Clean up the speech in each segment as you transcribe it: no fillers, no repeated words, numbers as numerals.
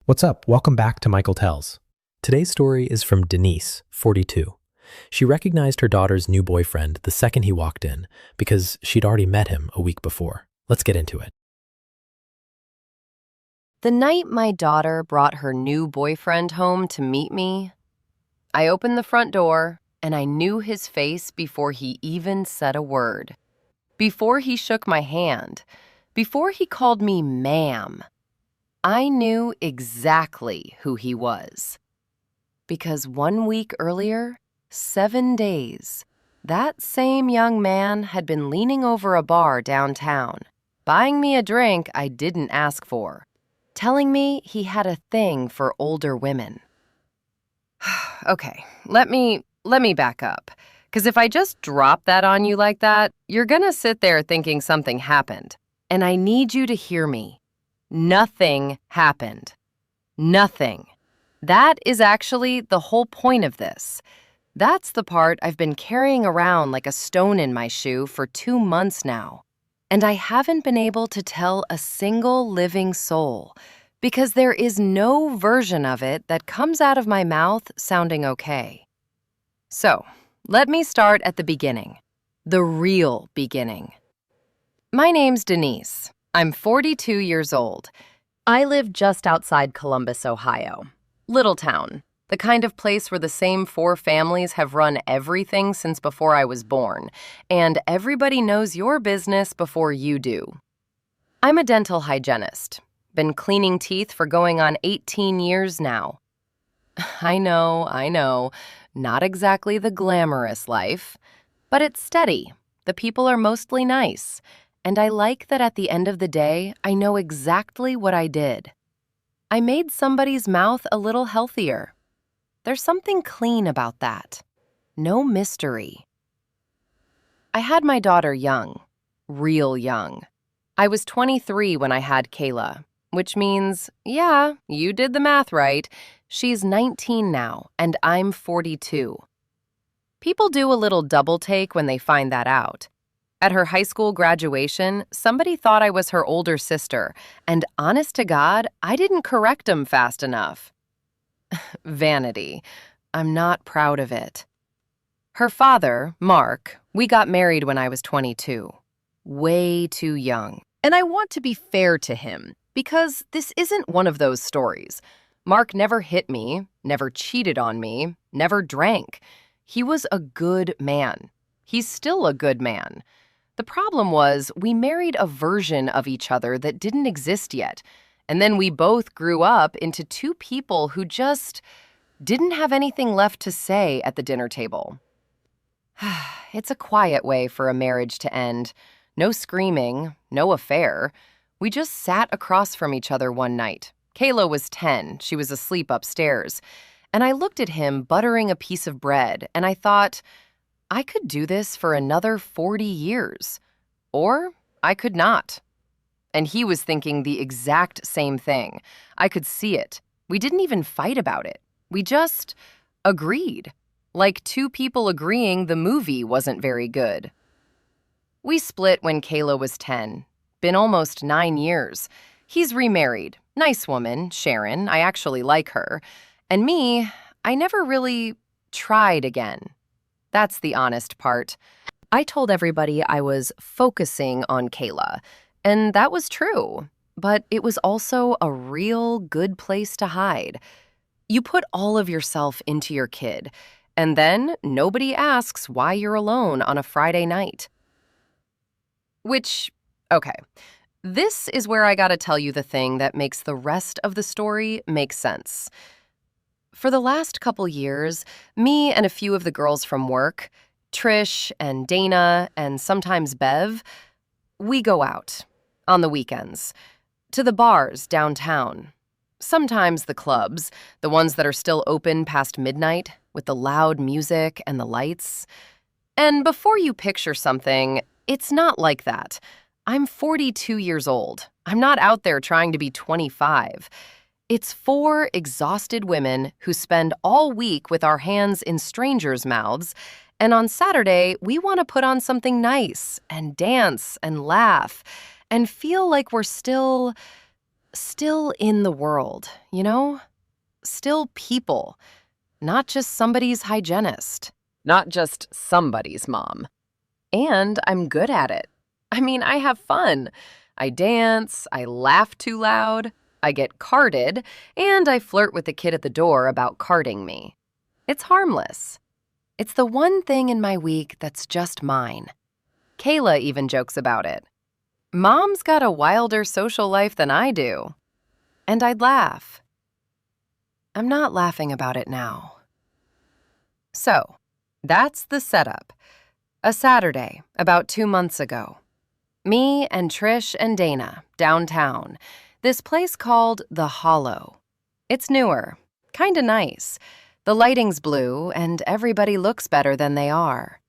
What's up? Welcome back to Michael Tells. Today's story is from Denise, 42. She recognized her daughter's new boyfriend the second he walked in because she'd already met him a week before. Let's get into it. The night my daughter brought her new boyfriend home to meet me, I opened the front door and I knew his face before he even said a word. Before he shook my hand, before he called me ma'am, I knew exactly who he was. Because 1 week earlier, 7 days, that same young man had been leaning over a bar downtown, buying me a drink I didn't ask for, telling me he had a thing for older women. Okay, let me back up. Because if I just drop that on you like that, you're gonna sit there thinking something happened. And I need you to hear me. Nothing happened. Nothing. That is actually the whole point of this. That's the part I've been carrying around like a stone in my shoe for 2 months now. And I haven't been able to tell a single living soul because there is no version of it that comes out of my mouth sounding okay. So, let me start at the beginning. The real beginning. My name's Denise. I'm 42 years old. I live just outside Columbus, Ohio. Little town, the kind of place where the same 4 families have run everything since before I was born, and everybody knows your business before you do. I'm a dental hygienist. Been cleaning teeth for going on 18 years now. I know, not exactly the glamorous life, but it's steady. The people are mostly nice. And I like that at the end of the day, I know exactly what I did. I made somebody's mouth a little healthier. There's something clean about that. No mystery. I had my daughter young, real young. I was 23 when I had Kayla, which means, yeah, you did the math right. She's 19 now, and I'm 42. People do a little double take when they find that out. At her high school graduation, somebody thought I was her older sister, and honest to God, I didn't correct them fast enough. Vanity. I'm not proud of it. Her father, Mark, we got married when I was 22. Way too young. And I want to be fair to him, because this isn't one of those stories. Mark never hit me, never cheated on me, never drank. He was a good man. He's still a good man. The problem was we married a version of each other that didn't exist yet, and then we both grew up into 2 people who just didn't have anything left to say at the dinner table. It's a quiet way for a marriage to end. No screaming, no affair. We just sat across from each other one night. Kayla was 10. She was asleep upstairs. And I looked at him buttering a piece of bread, and I thought, I could do this for another 40 years. Or I could not. And he was thinking the exact same thing. I could see it. We didn't even fight about it. We just agreed. Like 2 people agreeing the movie wasn't very good. We split when Kayla was 10. Been almost 9 years. He's remarried. Nice woman, Sharon. I actually like her. And me, I never really tried again. That's the honest part. I told everybody I was focusing on Kayla, and that was true. But it was also a real good place to hide. You put all of yourself into your kid, and then nobody asks why you're alone on a Friday night. Which, okay, this is where I gotta tell you the thing that makes the rest of the story make sense. For the last couple years, me and a few of the girls from work, Trish and Dana and sometimes Bev, we go out on the weekends to the bars downtown. Sometimes the clubs, the ones that are still open past midnight with the loud music and the lights. And before you picture something, it's not like that. I'm 42 years old. I'm not out there trying to be 25. It's 4 exhausted women who spend all week with our hands in strangers' mouths, and on Saturday, we want to put on something nice and dance and laugh and feel like we're still still in the world, you know? Still people, not just somebody's hygienist. Not just somebody's mom. And I'm good at it. I mean, I have fun. I dance, I laugh too loud, I get carded, and I flirt with the kid at the door about carding me. It's harmless. It's the one thing in my week that's just mine. Kayla even jokes about it. Mom's got a wilder social life than I do. And I'd laugh. I'm not laughing about it now. So, that's the setup. A Saturday, about 2 months ago. Me and Trish and Dana, downtown. This place called The Hollow. It's newer, kinda nice. The lighting's blue, and everybody looks better than they are.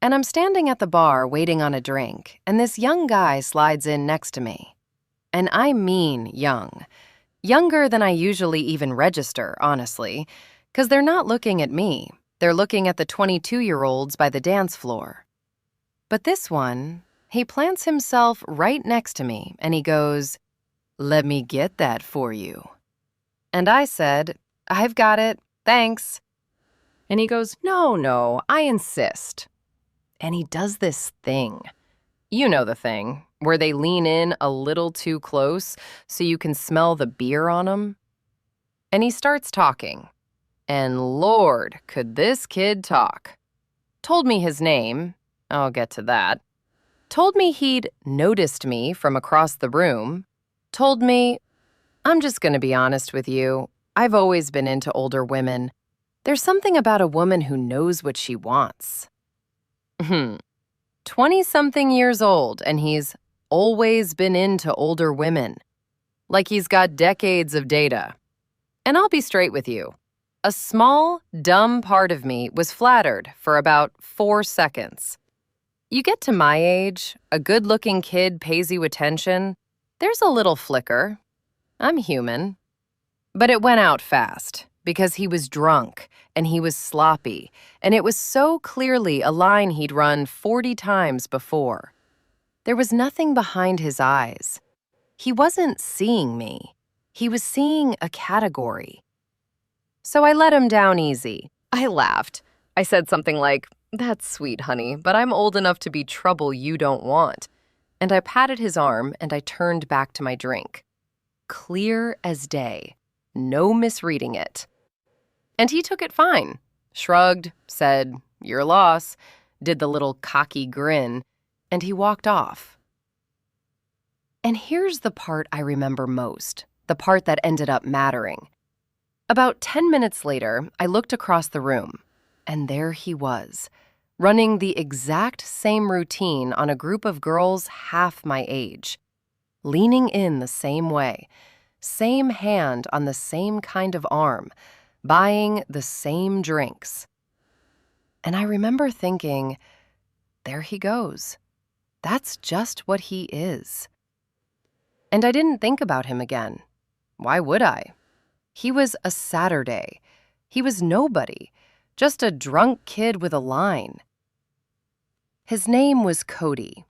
And I'm standing at the bar waiting on a drink, and this young guy slides in next to me. And I mean young. Younger than I usually even register, honestly, 'cause they're not looking at me. They're looking at the 22-year-olds by the dance floor. But this one, he plants himself right next to me, and he goes, "Let me get that for you." And I said, "I've got it, thanks." And he goes, No, I insist." And he does this thing. You know the thing, where they lean in a little too close so you can smell the beer on them. And he starts talking. And Lord, could this kid talk. Told me his name. I'll get to that. Told me he'd noticed me from across the room. Told me, I'm just going to be honest with you. I've always been into older women. There's something about a woman who knows what she wants. 20-something years old, and he's always been into older women. Like he's got decades of data. And I'll be straight with you. A small, dumb part of me was flattered for about 4 seconds. You get to my age, a good-looking kid pays you attention, there's a little flicker. I'm human. But it went out fast, because he was drunk, and he was sloppy, and it was so clearly a line he'd run 40 times before. There was nothing behind his eyes. He wasn't seeing me. He was seeing a category. So I let him down easy. I laughed. I said something like, "That's sweet, honey, but I'm old enough to be trouble you don't want." And I patted his arm, and I turned back to my drink. Clear as day. No misreading it. And he took it fine. Shrugged, said, "Your loss," did the little cocky grin, and he walked off. And here's the part I remember most, the part that ended up mattering. About 10 minutes later, I looked across the room, and there he was, running the exact same routine on a group of girls half my age, leaning in the same way, same hand on the same kind of arm, buying the same drinks. And I remember thinking, there he goes. That's just what he is. And I didn't think about him again. Why would I? He was a Saturday. He was nobody, just a drunk kid with a line. His name was Cody.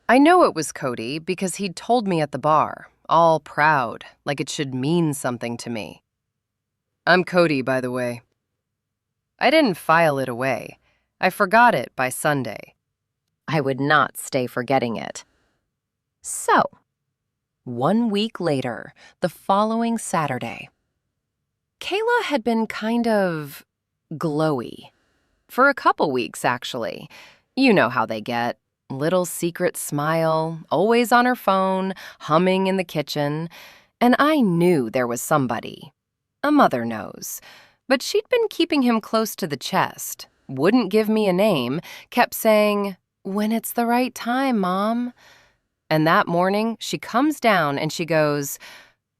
I know it was Cody because he'd told me at the bar, all proud, like it should mean something to me. "I'm Cody, by the way." I didn't file it away. I forgot it by Sunday. I would not stay forgetting it. So, 1 week later, the following Saturday, Kayla had been kind of glowy. For a couple weeks, actually. You know how they get. Little secret smile, always on her phone, humming in the kitchen. And I knew there was somebody. A mother knows. But she'd been keeping him close to the chest, wouldn't give me a name, kept saying, "When it's the right time, Mom." And that morning, she comes down and she goes,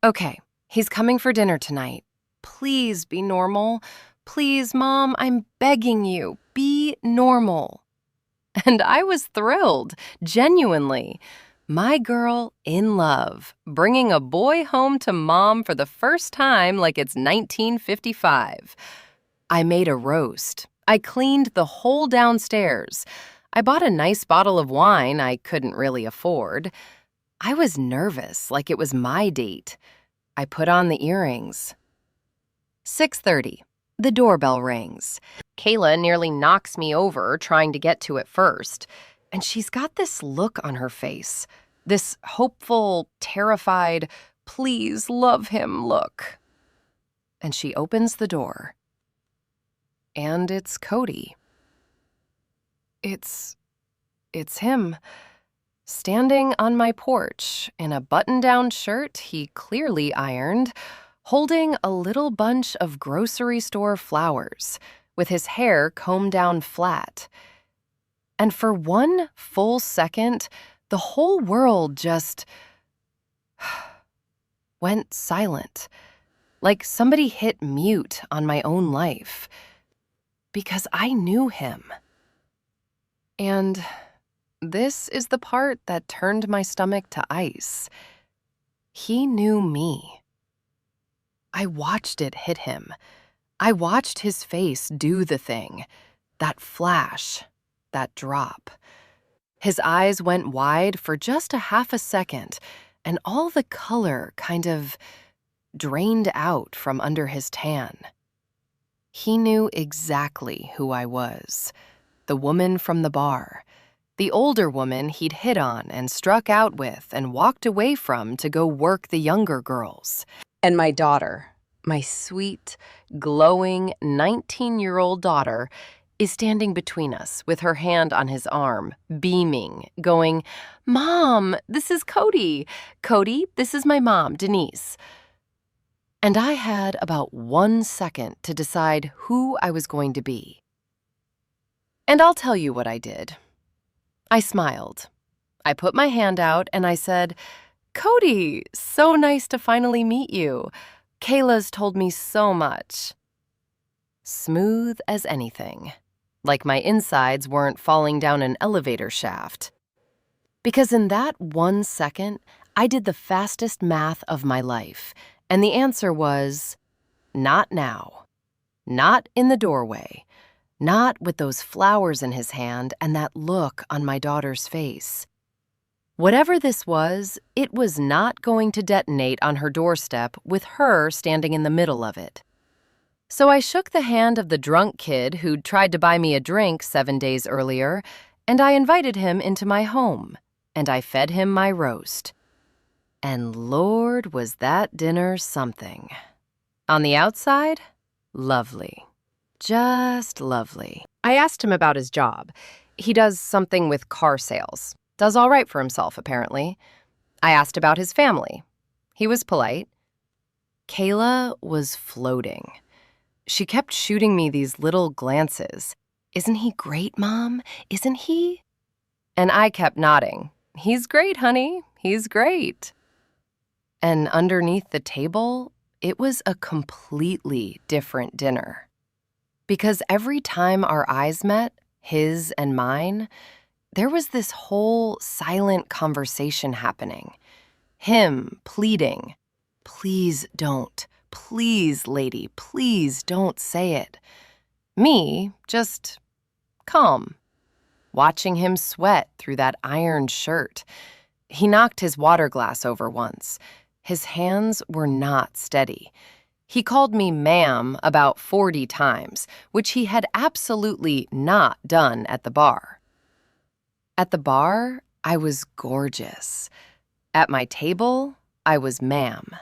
"Okay, he's coming for dinner tonight. Please be normal. Please, Mom, I'm begging you, be normal." And I was thrilled, genuinely. My girl in love, bringing a boy home to Mom for the first time like it's 1955. I made a roast. I cleaned the whole downstairs. I bought a nice bottle of wine I couldn't really afford. I was nervous, like it was my date. I put on the earrings. 6:30. The doorbell rings. Kayla nearly knocks me over trying to get to it first, and she's got this look on her face, this hopeful, terrified, please love him look. And she opens the door. And it's Cody. It's him, standing on my porch in a button-down shirt he clearly ironed, holding a little bunch of grocery store flowers, with his hair combed down flat. And for one full second, the whole world just went silent, like somebody hit mute on my own life, because I knew him. And this is the part that turned my stomach to ice. He knew me. I watched it hit him. I watched his face do the thing, that flash, that drop. His eyes went wide for just a half a second, and all the color kind of drained out from under his tan. He knew exactly who I was, the woman from the bar, the older woman he'd hit on and struck out with and walked away from to go work the younger girls. And my daughter, my sweet, glowing 19-year-old daughter, is standing between us with her hand on his arm, beaming, going, "Mom, this is Cody. Cody, this is my mom, Denise." And I had about 1 second to decide who I was going to be. And I'll tell you what I did. I smiled. I put my hand out and I said, "Cody, so nice to finally meet you. Kayla's told me so much." Smooth as anything, like my insides weren't falling down an elevator shaft. Because in that 1 second, I did the fastest math of my life, and the answer was, not now. Not in the doorway. Not with those flowers in his hand and that look on my daughter's face. Whatever this was, it was not going to detonate on her doorstep with her standing in the middle of it. So I shook the hand of the drunk kid who'd tried to buy me a drink 7 days earlier, and I invited him into my home, and I fed him my roast. And Lord, was that dinner something. On the outside, lovely. Just lovely. I asked him about his job. He does something with car sales. Does all right for himself, apparently. I asked about his family. He was polite. Kayla was floating. She kept shooting me these little glances. "Isn't he great, Mom? Isn't he?" And I kept nodding. "He's great, honey. He's great." And underneath the table, it was a completely different dinner. Because every time our eyes met, his and mine, there was this whole silent conversation happening. Him pleading, "Please don't. Please, lady, please don't say it." Me, just calm, watching him sweat through that ironed shirt. He knocked his water glass over once. His hands were not steady. He called me ma'am about 40 times, which he had absolutely not done at the bar. At the bar, I was gorgeous. At my table, I was ma'am.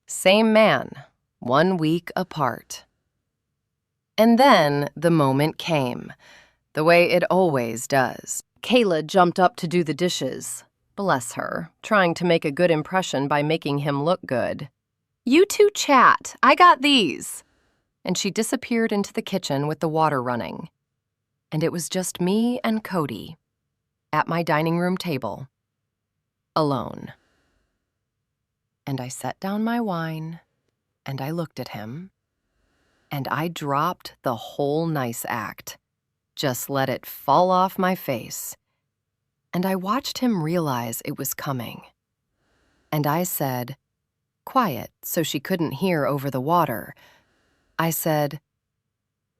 Same man, 1 week apart. And then the moment came, the way it always does. Kayla jumped up to do the dishes. Bless her, trying to make a good impression by making him look good. "You two chat. I got these." And she disappeared into the kitchen with the water running. And it was just me and Cody at my dining room table, alone. And I set down my wine, and I looked at him, and I dropped the whole nice act, just let it fall off my face. And I watched him realize it was coming. And I said, quiet so she couldn't hear over the water, I said,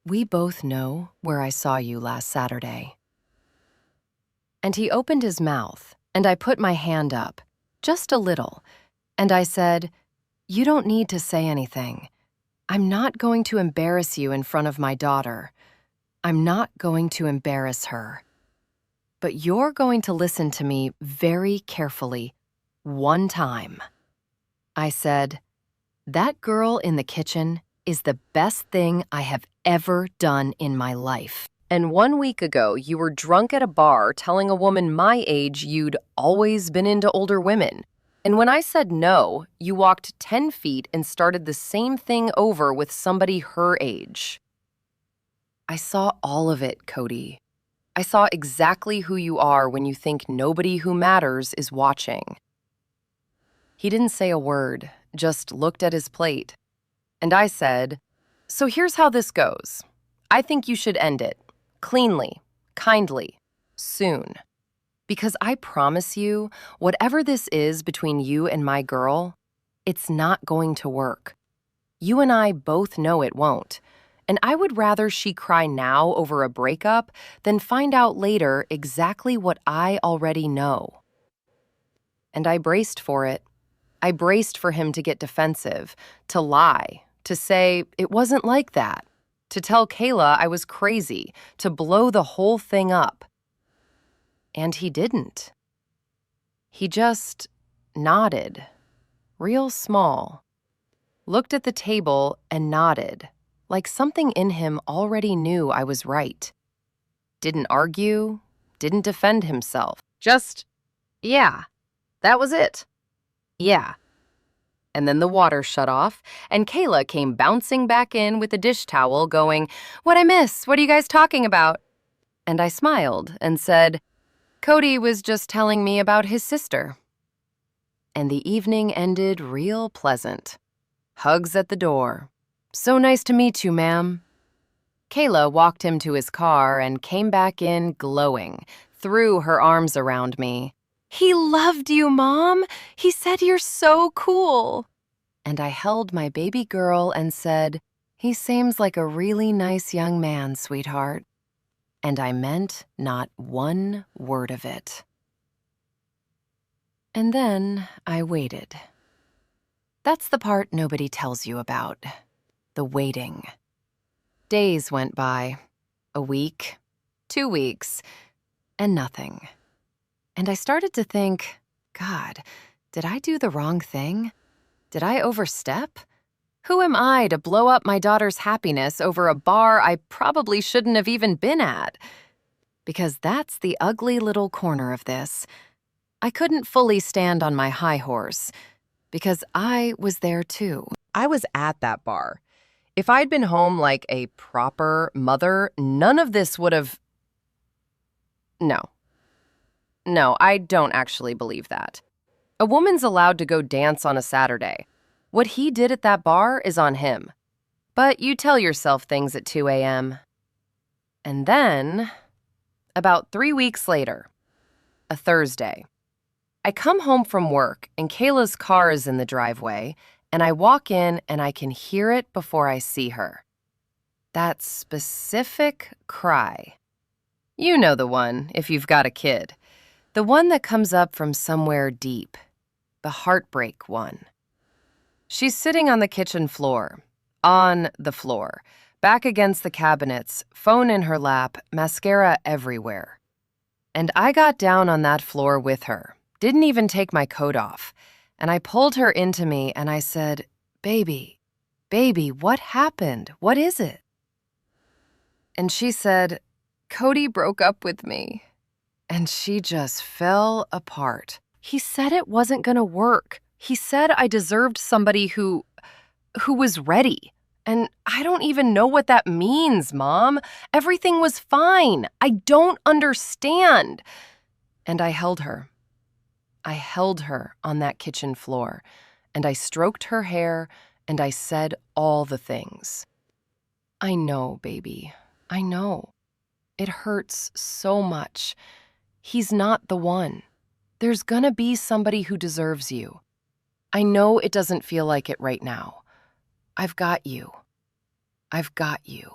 "We both know where I saw you last Saturday." And he opened his mouth, And I put my hand up, just a little, and I said, "You don't need to say anything. I'm not going to embarrass you in front of my daughter. I'm not going to embarrass her. But you're going to listen to me very carefully, one time." I said, "That girl in the kitchen is the best thing I have ever done in my life. And 1 week ago, you were drunk at a bar telling a woman my age you'd always been into older women. And when I said no, you walked 10 feet and started the same thing over with somebody her age." I saw all of it, Cody. I saw exactly who you are when you think nobody who matters is watching. He didn't say a word, just looked at his plate. And I said, "So here's how this goes. I think you should end it. Cleanly, kindly, soon. Because I promise you, whatever this is between you and my girl, it's not going to work. You and I both know it won't. And I would rather she cry now over a breakup than find out later exactly what I already know." And I braced for it. I braced for him to get defensive, to lie, to say it wasn't like that, to tell Kayla I was crazy, to blow the whole thing up. And he didn't. He just nodded, real small, looked at the table and nodded, like something in him already knew I was right. Didn't argue, didn't defend himself. Just, yeah, that was it. Yeah. And then the water shut off, and Kayla came bouncing back in with a dish towel going, "What'd I miss? What are you guys talking about?" And I smiled and said, "Cody was just telling me about his sister." And the evening ended real pleasant. Hugs at the door. "So nice to meet you, ma'am." Kayla walked him to his car and came back in glowing, threw her arms around me. "He loved you, Mom. He said you're so cool." And I held my baby girl and said, "He seems like a really nice young man, sweetheart." And I meant not one word of it. And then I waited. That's the part nobody tells you about. The waiting. Days went by. A week, 2 weeks, and nothing. And I started to think, God, did I do the wrong thing? Did I overstep? Who am I to blow up my daughter's happiness over a bar I probably shouldn't have even been at? Because that's the ugly little corner of this. I couldn't fully stand on my high horse, because I was there too. I was at that bar. If I'd been home like a proper mother, none of this would have... No, I don't actually believe that. A woman's allowed to go dance on a Saturday. What he did at that bar is on him. But you tell yourself things at 2 a.m. And then, about 3 weeks later, a Thursday, I come home from work and Kayla's car is in the driveway, and I walk in and I can hear it before I see her. That specific cry. You know the one, if you've got a kid. The one that comes up from somewhere deep. The heartbreak one. She's sitting on the kitchen floor. On the floor. Back against the cabinets, phone in her lap, mascara everywhere. And I got down on that floor with her. Didn't even take my coat off. And I pulled her into me and I said, baby, what happened? What is it?" And she said, "Cody broke up with me." And she just fell apart. "He said it wasn't gonna work. He said I deserved somebody who was ready. And I don't even know what that means, Mom. Everything was fine. I don't understand." And I held her. I held her on that kitchen floor, and I stroked her hair, and I said all the things. "I know, baby. I know. It hurts so much. He's not the one. There's gonna be somebody who deserves you. I know it doesn't feel like it right now. I've got you. I've got you."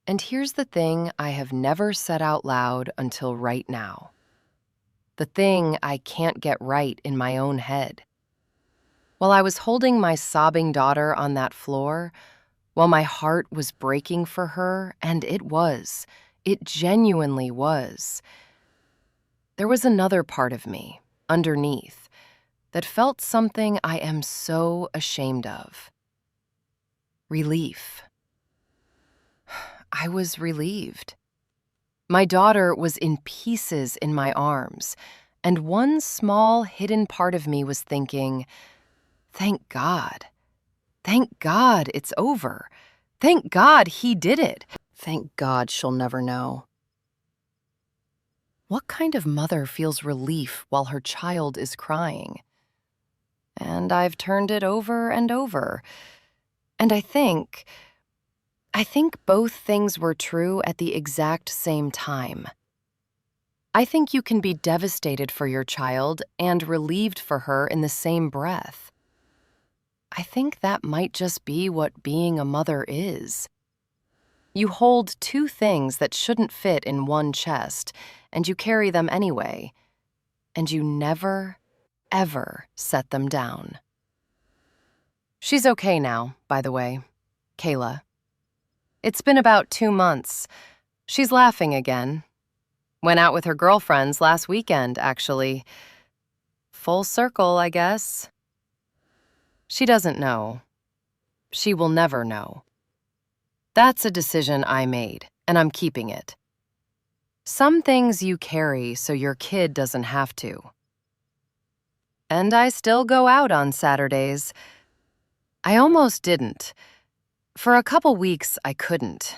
And here's the thing I have never said out loud until right now. the thing I can't get right in my own head. While I was holding my sobbing daughter on that floor, while my heart was breaking for her, and it genuinely was, there was another part of me, underneath, that felt something I am so ashamed of. Relief. I was relieved. My daughter was in pieces in my arms, and one small hidden part of me was thinking, thank God. Thank God it's over. Thank God he did it. Thank God she'll never know. What kind of mother feels relief while her child is crying? And I've turned it over and over. And I think both things were true at the exact same time. I think you can be devastated for your child and relieved for her in the same breath. I think that might just be what being a mother is. You hold two things that shouldn't fit in one chest, and you carry them anyway, and you never, ever set them down. She's okay now, by the way, Kayla. It's been about 2 months. She's laughing again. Went out with her girlfriends last weekend, actually. Full circle, I guess. She doesn't know. She will never know. That's a decision I made, and I'm keeping it. Some things you carry so your kid doesn't have to. And I still go out on Saturdays. I almost didn't. For a couple weeks, I couldn't.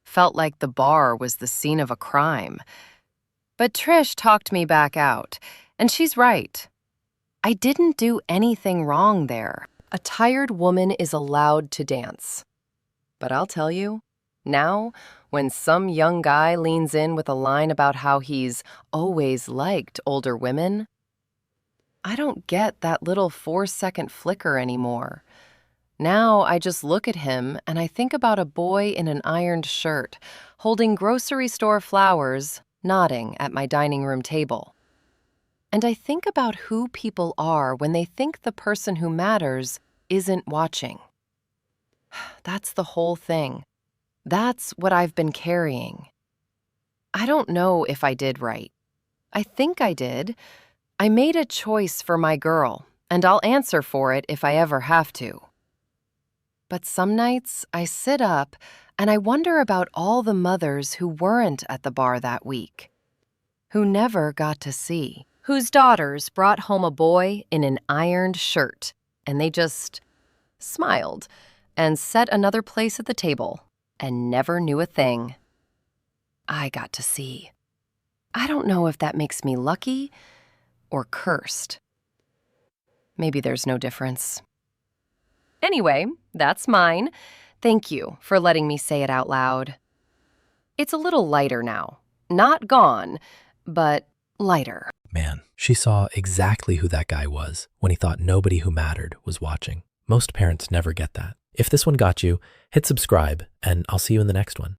Felt like the bar was the scene of a crime. But Trish talked me back out, and she's right. I didn't do anything wrong there. A tired woman is allowed to dance. But I'll tell you, now, when some young guy leans in with a line about how he's always liked older women, I don't get that little 4-second flicker anymore. Now I just look at him and I think about a boy in an ironed shirt, holding grocery store flowers, nodding at my dining room table. And I think about who people are when they think the person who matters isn't watching. That's the whole thing. That's what I've been carrying. I don't know if I did right. I think I did. I made a choice for my girl, and I'll answer for it if I ever have to. But some nights I sit up and I wonder about all the mothers who weren't at the bar that week, who never got to see, whose daughters brought home a boy in an ironed shirt, and they just smiled and set another place at the table and never knew a thing. I got to see. I don't know if that makes me lucky or cursed. Maybe there's no difference. Anyway, that's mine. Thank you for letting me say it out loud. It's a little lighter now. Not gone, but lighter. Man, she saw exactly who that guy was when he thought nobody who mattered was watching. Most parents never get that. If this one got you, hit subscribe, and I'll see you in the next one.